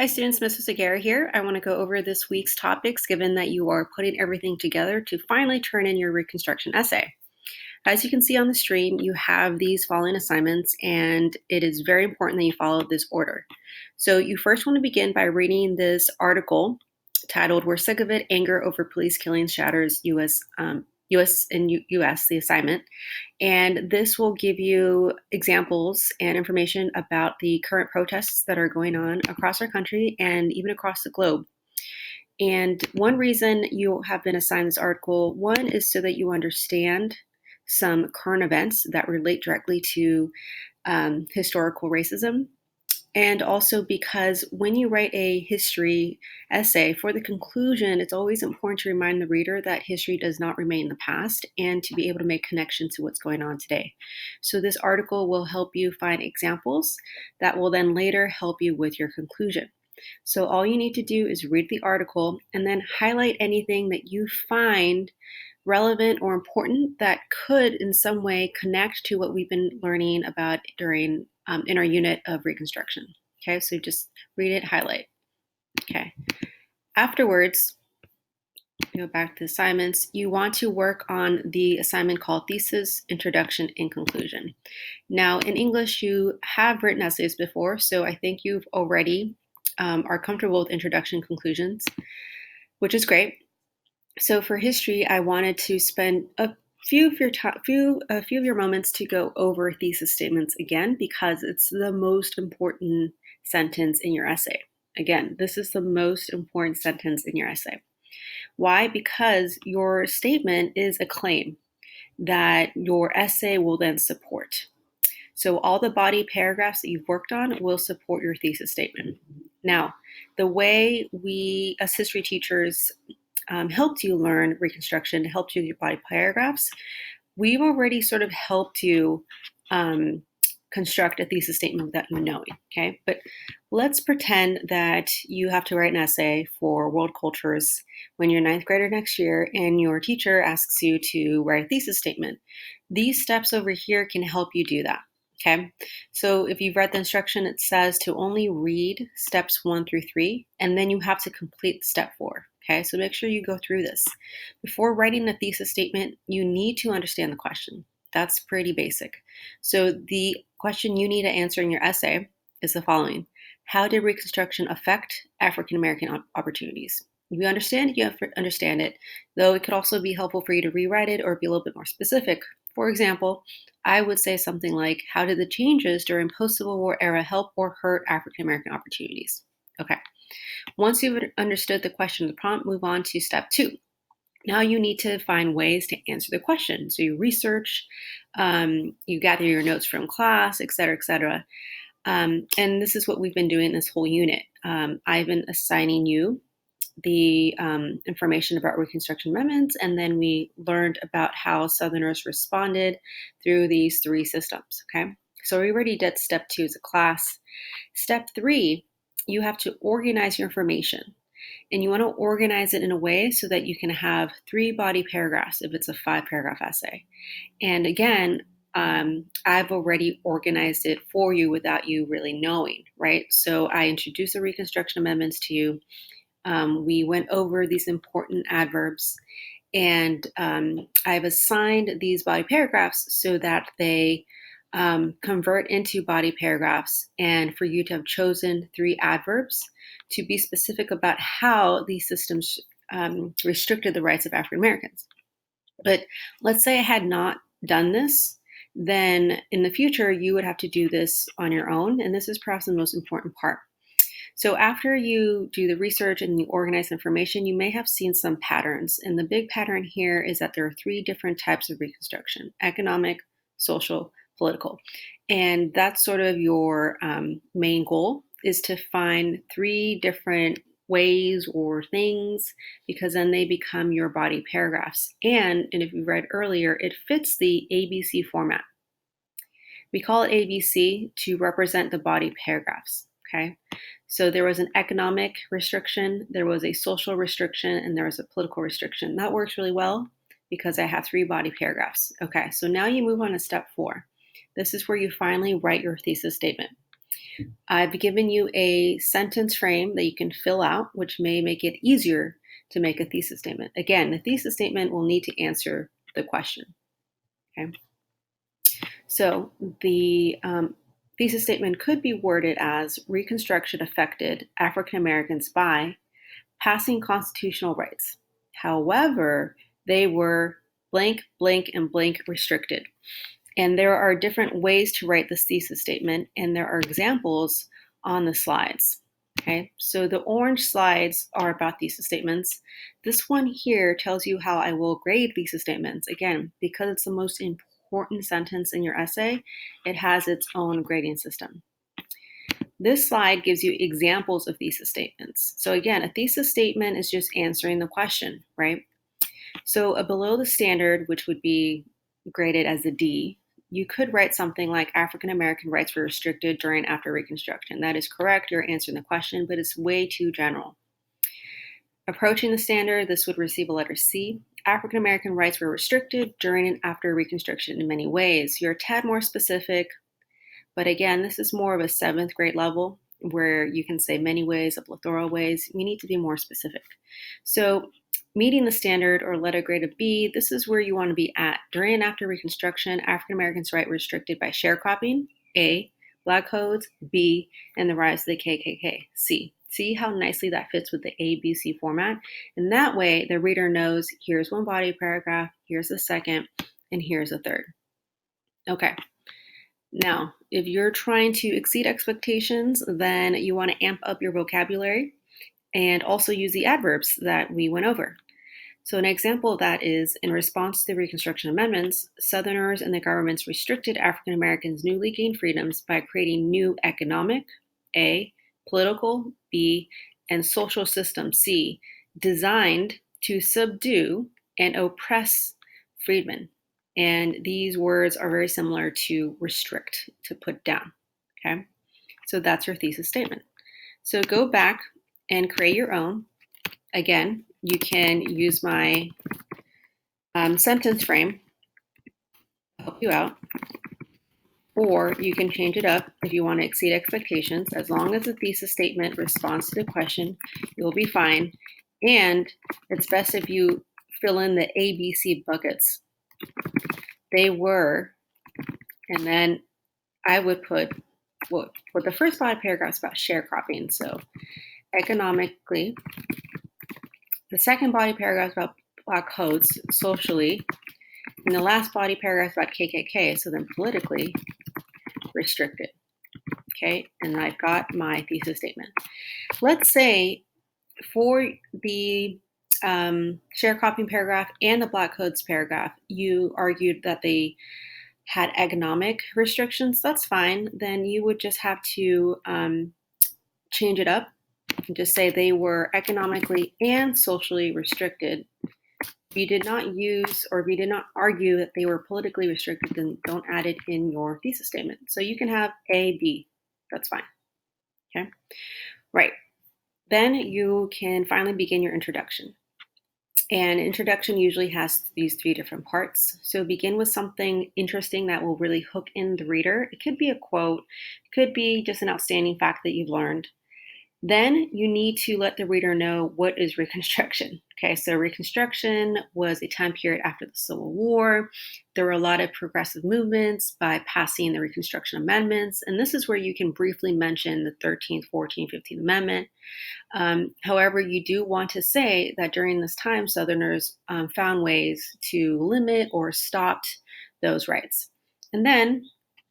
Hi students, Mrs. Aguirre here. I want to go over this week's topics given that you are putting everything together to finally turn in your Reconstruction essay. As you can see on the screen, you have these following assignments and it is very important that you follow this order. So you first want to begin by reading this article titled "We're Sick of It, Anger Over Police Killings Shatters U.S. U.S. the assignment. And this will give you examples and information about the current protests that are going on across our country and even across the globe. And one reason you have been assigned this article, one is so that you understand some current events that relate directly to historical racism. And also because when you write a history essay, for the conclusion, it's always important to remind the reader that history does not remain in the past and to be able to make connections to what's going on today. So this article will help you find examples that will then later help you with your conclusion. So all you need to do is read the article and then highlight anything that you find relevant or important that could in some way connect to what we've been learning about during in our unit of Reconstruction. Okay, so just read it, highlight. Okay. Afterwards, go back to the assignments. You want to work on the assignment called Thesis, Introduction, and Conclusion. Now, in English, you have written essays before, so I think you've already are comfortable with introduction conclusions, which is great. So for history, I wanted to spend a few of your moments to go over thesis statements again because it's the most important sentence in your essay. Again, this is the most important sentence in your essay. Why? Because your statement is a claim that your essay will then support. So all the body paragraphs that you've worked on will support your thesis statement. Now, the way we as history teachers helped you learn Reconstruction, helped you with your body paragraphs, we've already sort of helped you construct a thesis statement without you knowing, okay? But let's pretend that you have to write an essay for world cultures when you're ninth grader next year and your teacher asks you to write a thesis statement. These steps over here can help you do that, okay? So if you've read the instruction, it says to only read steps 1 through 3, and then you have to complete step 4. Okay, so make sure you go through this. Before writing a thesis statement, you need to understand the question. That's pretty basic. So the question you need to answer in your essay is the following. How did Reconstruction affect African American opportunities? If you understand it, you have to understand it, though it could also be helpful for you to rewrite it or be a little bit more specific. For example, I would say something like, how did the changes during post-Civil War era help or hurt African American opportunities? Okay. Once you've understood the question of the prompt, move on to step 2. Now you need to find ways to answer the question. So you research, you gather your notes from class, et cetera, et cetera. And this is what we've been doing this whole unit. I've been assigning you the information about Reconstruction amendments, and then we learned about how Southerners responded through these 3 systems, okay? So we already did step 2 as a class. Step 3, you have to organize your information. And you want to organize it in a way so that you can have 3 body paragraphs if it's a 5-paragraph essay. And again, I've already organized it for you without you really knowing, right? So I introduced the Reconstruction amendments to you. We went over these important adverbs, and I've assigned these body paragraphs so that they convert into body paragraphs, and for you to have chosen 3 adverbs to be specific about how these systems restricted the rights of African Americans. But let's say I had not done this, then in the future you would have to do this on your own, and this is perhaps the most important part. So after you do the research and you organize information, you may have seen some patterns. And the big pattern here is that there are 3 different types of Reconstruction: economic, social, political. And that's sort of your main goal, is to find 3 different ways or things, because then they become your body paragraphs. And if you read earlier, it fits the ABC format. We call it ABC to represent the body paragraphs, okay? So there was an economic restriction, there was a social restriction, and there was a political restriction. That works really well because I have 3 body paragraphs. Okay, so now you move on to step 4. This is where you finally write your thesis statement. I've given you a sentence frame that you can fill out, which may make it easier to make a thesis statement. Again, the thesis statement will need to answer the question. Okay. So the thesis statement could be worded as Reconstruction affected African Americans by passing constitutional rights. However, they were blank, blank, and blank restricted. And there are different ways to write this thesis statement, and there are examples on the slides. Okay, so the orange slides are about thesis statements. This one here tells you how I will grade thesis statements. Again, because it's the most important sentence in your essay, it has its own grading system. This slide gives you examples of thesis statements. So again, a thesis statement is just answering the question, right? So a below the standard, which would be graded as a D, you could write something like African American rights were restricted during and after Reconstruction. That is correct, you're answering the question, but it's way too general. Approaching the standard, this would receive a letter C. African American rights were restricted during and after Reconstruction in many ways. You're a tad more specific, but again, this is more of a 7th grade level where you can say many ways, a plethora of ways. We need to be more specific. So meeting the standard or letter grade of B, this is where you want to be at. During and after Reconstruction, African Americans' rights were restricted by sharecropping, A, Black codes, B, and the rise of the KKK, C. See how nicely that fits with the ABC format? And that way, the reader knows here's one body paragraph, here's the second, and here's a third. Okay. Now, if you're trying to exceed expectations, then you want to amp up your vocabulary and also use the adverbs that we went over. So an example of that is, in response to the Reconstruction Amendments, Southerners and the governments restricted African Americans' newly gained freedoms by creating new economic, A, political, B, and social systems, C, designed to subdue and oppress freedmen. And these words are very similar to restrict, to put down, okay? So that's your thesis statement. So go back and create your own. Again, you can use my sentence frame to help you out, or you can change it up if you want to exceed expectations. As long as the thesis statement responds to the question, you'll be fine. And it's best if you fill in the ABC buckets. They were, and then I would put, well, the first body paragraph is about sharecropping, so economically. The second body paragraph is about Black codes, socially. And the last body paragraph is about KKK, so then politically restricted. Okay, and I've got my thesis statement. Let's say for the sharecropping paragraph and the Black codes paragraph, you argued that they had economic restrictions. That's fine. Then you would just have to change it up and just say they were economically and socially restricted. If you did not use, or if you did not argue that they were politically restricted, then don't add it in your thesis statement. So you can have A, B. That's fine. Okay. Right. Then you can finally begin your introduction. And introduction usually has these 3 different parts. So begin with something interesting that will really hook in the reader. It could be a quote, it could be just an outstanding fact that you've learned. Then you need to let the reader know what is Reconstruction. Okay, so Reconstruction was a time period after the Civil War. There were a lot of progressive movements by passing the Reconstruction Amendments, and this is where you can briefly mention the 13th, 14th, 15th Amendment. However, you do want to say that during this time, Southerners found ways to limit or stopped those rights. And then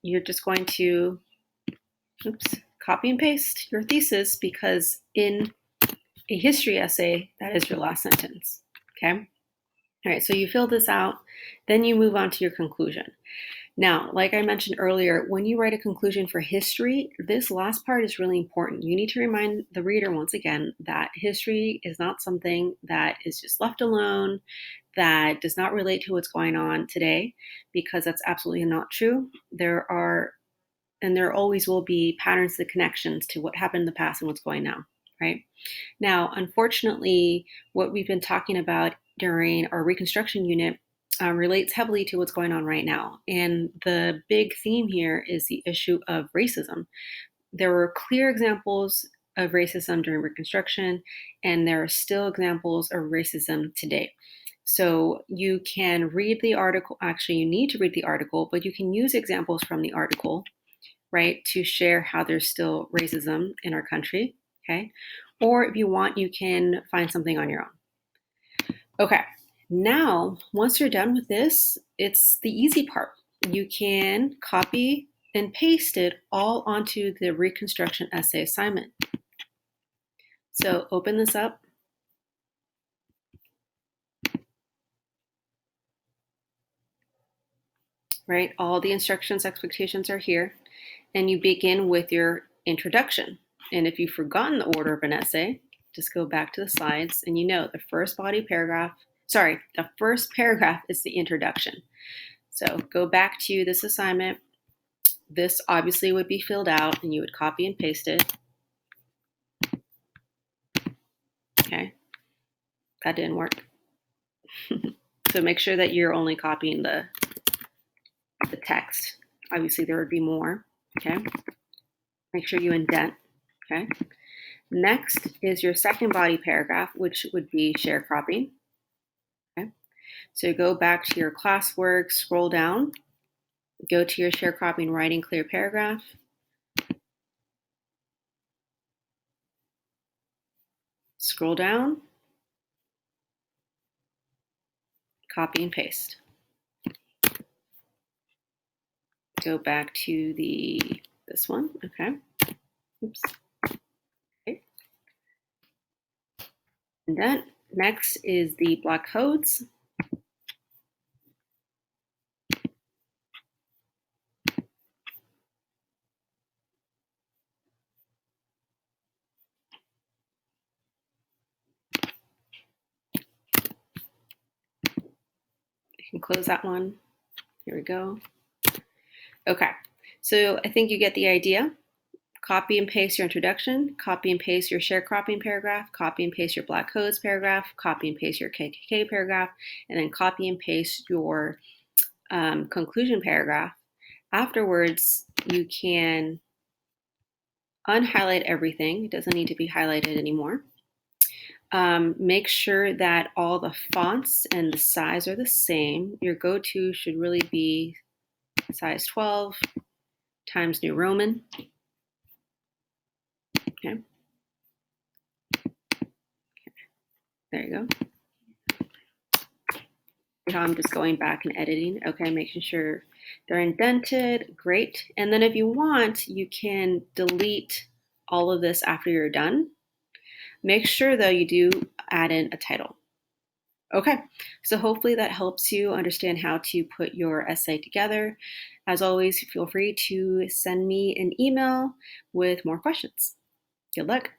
you're just going to, copy and paste your thesis, because in a history essay, that is your last sentence, okay? All right, so you fill this out, then you move on to your conclusion. Now, like I mentioned earlier, when you write a conclusion for history, this last part is really important. You need to remind the reader once again that history is not something that is just left alone, that does not relate to what's going on today, because that's absolutely not true. There are, and there always will be, patterns, the connections to what happened in the past and what's going now, right? Now, unfortunately, what we've been talking about during our Reconstruction unit relates heavily to what's going on right now. And the big theme here is the issue of racism. there were clear examples of racism during Reconstruction, and there are still examples of racism today. So you can read the article. Actually, you need to read the article, but you can use examples from the article, right, to share how there's still racism in our country, okay? Or if you want, you can find something on your own. Okay, now, once you're done with this, it's the easy part. You can copy and paste it all onto the Reconstruction Essay assignment. So open this up. Right, all the instructions, expectations are here, and you begin with your introduction. And if you've forgotten the order of an essay, just go back to the slides, and you know the first paragraph is the introduction. So go back to this assignment. This obviously would be filled out, and you would copy and paste it. Okay, that didn't work. So make sure that you're only copying the text. Obviously, there would be more. Okay, make sure you indent. Okay. Next is your second body paragraph, which would be sharecropping. Okay. So go back to your classwork, scroll down, go to your sharecropping writing clear paragraph. Scroll down, copy and paste. Go back to this one. Okay. Oops. Okay. And then next is the block codes. You can close that one. Here we go. Okay, so I think you get the idea. Copy and paste your introduction, copy and paste your sharecropping paragraph, copy and paste your black codes paragraph, copy and paste your KKK paragraph, and then copy and paste your conclusion paragraph. Afterwards, you can unhighlight everything. It doesn't need to be highlighted anymore. Make sure that all the fonts and the size are the same. Your go-to should really be size 12 Times New Roman. Okay. There you go. I'm just going back and editing. Okay, making sure they're indented. Great. And then if you want, you can delete all of this after you're done. Make sure, though, you do add in a title. Okay, so hopefully that helps you understand how to put your essay together. As always, feel free to send me an email with more questions. Good luck.